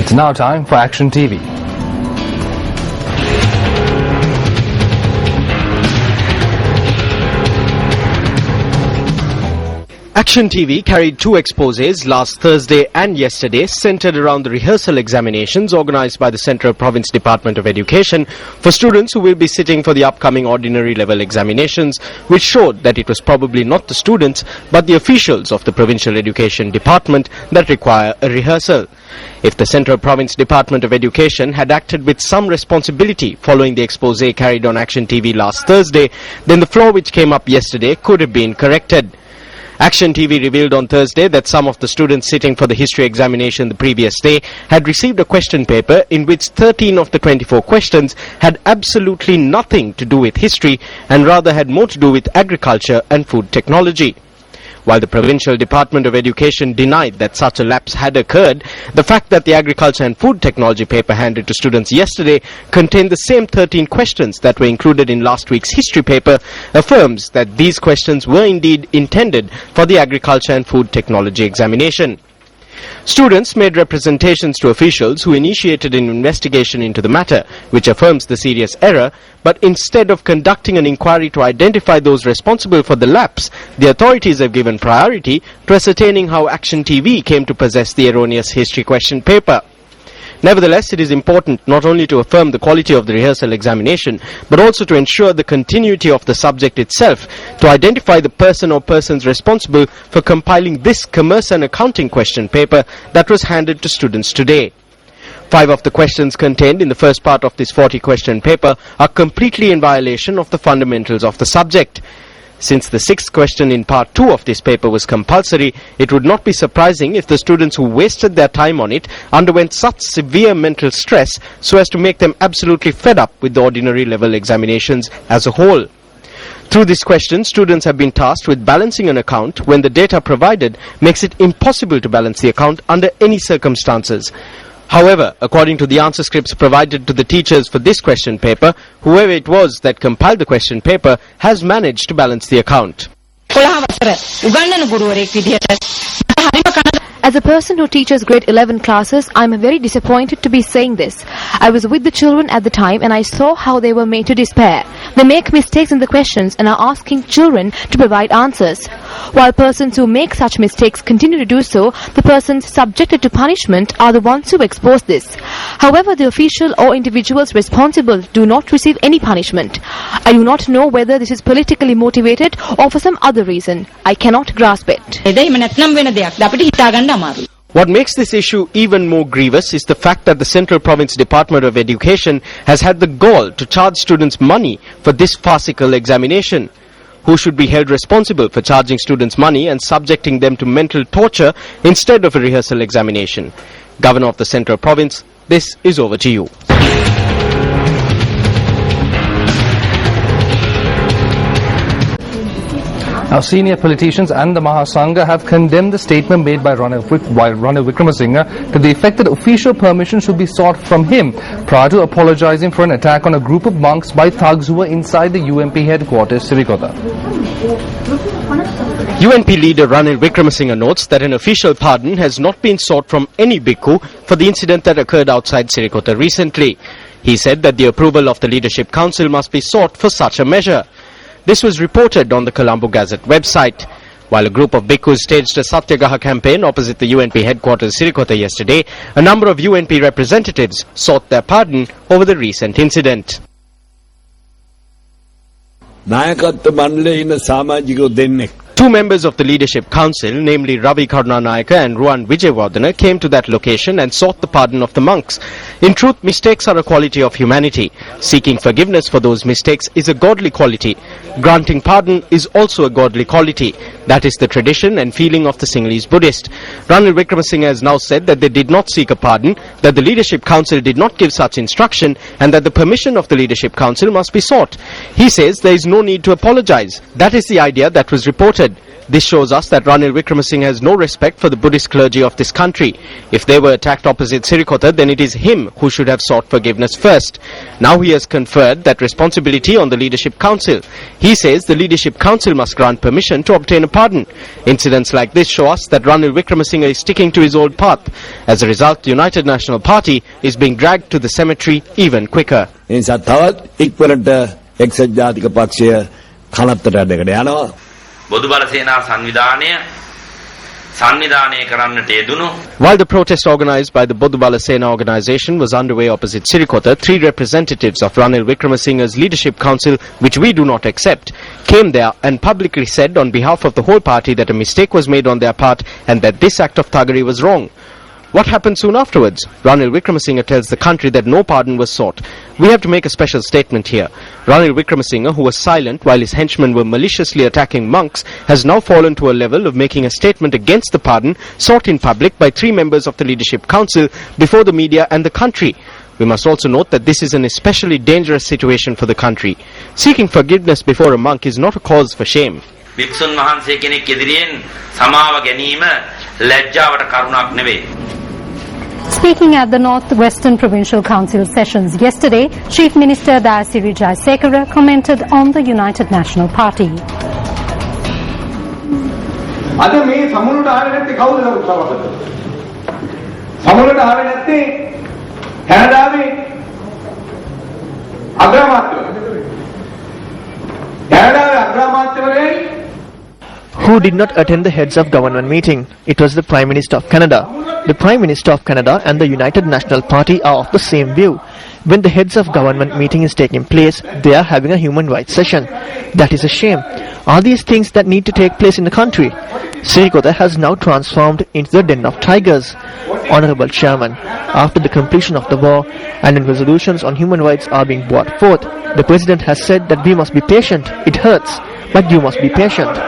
It's now time for Action TV. Action TV carried two exposés last Thursday and yesterday centered around the rehearsal examinations organized by the Central Province Department of Education for students who will be sitting for the upcoming ordinary level examinations, which showed that it was probably not the students but the officials of the Provincial Education Department that require a rehearsal. If the Central Province Department of Education had acted with some responsibility following the exposé carried on Action TV last Thursday, then the flaw which came up yesterday could have been corrected. Action TV revealed on Thursday that some of the students sitting for the history examination the previous day had received a question paper in which 13 of the 24 questions had absolutely nothing to do with history and rather had more to do with agriculture and food technology. While the Provincial Department of Education denied that such a lapse had occurred, the fact that the agriculture and food technology paper handed to students yesterday contained the same 13 questions that were included in last week's history paper affirms that these questions were indeed intended for the agriculture and food technology examination. Students made representations to officials who initiated an investigation into the matter, which affirms the serious error, but instead of conducting an inquiry to identify those responsible for the lapse, the authorities have given priority to ascertaining how Action TV came to possess the erroneous history question paper. Nevertheless, it is important not only to affirm the quality of the rehearsal examination, but also to ensure the continuity of the subject itself, to identify the person or persons responsible for compiling this commerce and accounting question paper that was handed to students today. 5 of the questions contained in the first part of this 40-question paper are completely in violation of the fundamentals of the subject. Since the 6th question in part 2 of this paper was compulsory, it would not be surprising if the students who wasted their time on it underwent such severe mental stress so as to make them absolutely fed up with the ordinary level examinations as a whole. Through this question, students have been tasked with balancing an account when the data provided makes it impossible to balance the account under any circumstances. However, according to the answer scripts provided to the teachers for this question paper, whoever it was that compiled the question paper has managed to balance the account. As a person who teaches grade 11 classes, I am very disappointed to be saying this. I was with the children at the time and I saw how they were made to despair. They make mistakes in the questions and are asking children to provide answers. While persons who make such mistakes continue to do so, the persons subjected to punishment are the ones who expose this. However, the official or individuals responsible do not receive any punishment. I do not know whether this is politically motivated or for some other reason. I cannot grasp it. What makes this issue even more grievous is the fact that the Central Province Department of Education has had the gall to charge students money for this farcical examination. Who should be held responsible for charging students money and subjecting them to mental torture instead of a rehearsal examination? Governor of the Central Province, this is over to you. Now, senior politicians and the Mahasangha have condemned the statement made by Ranil Wickremesinghe to the effect that official permission should be sought from him prior to apologizing for an attack on a group of monks by thugs who were inside the UNP headquarters, Sirikota. UNP leader Ranil Wickremesinghe notes that an official pardon has not been sought from any bhikkhu for the incident that occurred outside Sirikota recently. He said that the approval of the Leadership Council must be sought for such a measure. This was reported on the Colombo Gazette website. While a group of bhikkhus staged a Satyagaha campaign opposite the UNP headquarters Sirikota yesterday, a number of UNP representatives sought their pardon over the recent incident. Two members of the Leadership Council, namely Ravi Karunanayaka and Ruwan Wijewardena, came to that location and sought the pardon of the monks. In truth, mistakes are a quality of humanity. Seeking forgiveness for those mistakes is a godly quality. Granting pardon is also a godly quality. That is the tradition and feeling of the Sinhalese Buddhist. Ranil Wickremesinghe has now said that they did not seek a pardon, that the Leadership Council did not give such instruction, and that the permission of the Leadership Council must be sought. He says there is no need to apologize. That is the idea that was reported. arrested. This shows us that Ranil Wickremesinghe has no respect for the Buddhist clergy of this country. If they were attacked opposite Sirikota, then it is him who should have sought forgiveness first. Now he has conferred that responsibility on the Leadership Council. He says the Leadership Council must grant permission to obtain a pardon. Incidents like this show us that Ranil Wickremesinghe is sticking to his old path. As a result, the United National Party is being dragged to the cemetery even quicker. බොදු බල සේනා සංවිධානය කරන්නට යෙදුණු While the protest organized by the Bodubala Sena organization was underway opposite Sirikota, 3 representatives of Ranil Wickremesinghe's Leadership Council, which we do not accept, came there and publicly said on behalf of the whole party that a mistake was made on their part and that this act of thuggery was wrong. What happened soon afterwards? Ranil Wickremesinghe tells the country that no pardon was sought. We have to make a special statement here. Ranil Wickremesinghe, who was silent while his henchmen were maliciously attacking monks, has now fallen to a level of making a statement against the pardon sought in public by 3 members of the Leadership Council before the media and the country. We must also note that this is an especially dangerous situation for the country. Seeking forgiveness before a monk is not a cause for shame. වික්ෂුන් වහන්සේ කෙනෙක් ඉදිරියෙන් සමාව ගැනීම ලැජ්ජාවට කරුණක් නෙවෙයි. Speaking at the North-Western Provincial Council sessions yesterday, Chief Minister Dayasiri Jayasekara commented on the United National Party. අද මේ සමුලට ආවේ නැත්තේ කවුද ලබුතාවකට? සමුලට ආවේ නැත්තේ කැනඩාවේ අග්‍රාමාත්‍යවරයා. කැනඩාවේ අග්‍රාමාත්‍යවරයයි who did not attend the heads of government meeting. It was the Prime Minister of Canada. The Prime Minister of Canada and the United National Party are of the same view. When the heads of government meeting is taking place, they are having a human rights session. That is a shame. Are these things that need to take place in the country? Sirikota has now transformed into the den of tigers. Honorable Chairman, after the completion of the war and when resolutions on human rights are being brought forth, the President has said that we must be patient. It hurts, but you must be patient.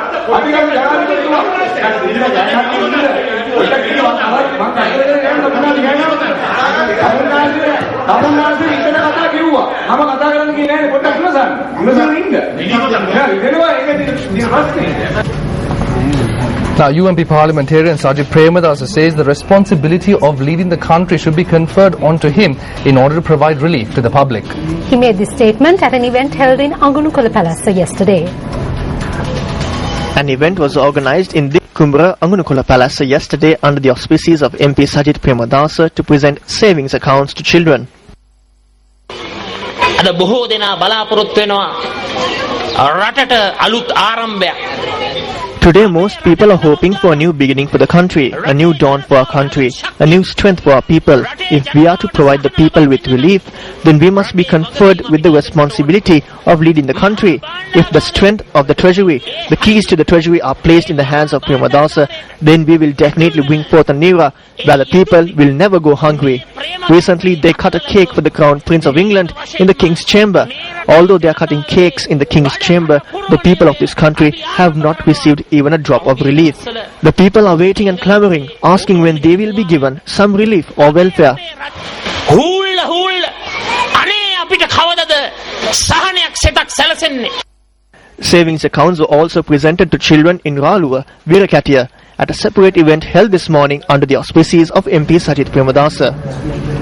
Now, UMP parliamentarian Sajid Premadasa says the responsibility of leading the country should be conferred onto him in order to provide relief to the public. He made this statement at an event held in Angunukola Palace yesterday. An event was organized in the Kumbra Angunukola Palace yesterday under the auspices of MP Sajid Premadasa to present savings accounts to children. අද බොහෝ දෙනා බලාපොරොත්තු වෙනවා රටට අලුත් ආරම්භයක්. Today most people are hoping for a new beginning for the country, a new dawn for our country, a new strength for our people. If we are to provide the people with relief, then we must be conferred with the responsibility of leading the country. If the strength of the treasury, the keys to the treasury are placed in the hands of Premadasa, then we will definitely bring forth an era where the people will never go hungry. Recently they cut a cake for the Crown Prince of England in the King's Chamber. Although they are cutting cakes in the King's Chamber, the people of this country have not received even a drop of relief. The people are waiting and clamoring, asking when they will be given some relief or welfare. Savings accounts were also presented to children in Ralua, Virakatiya, at a separate event held this morning under the auspices of MP Sajid Premadasa.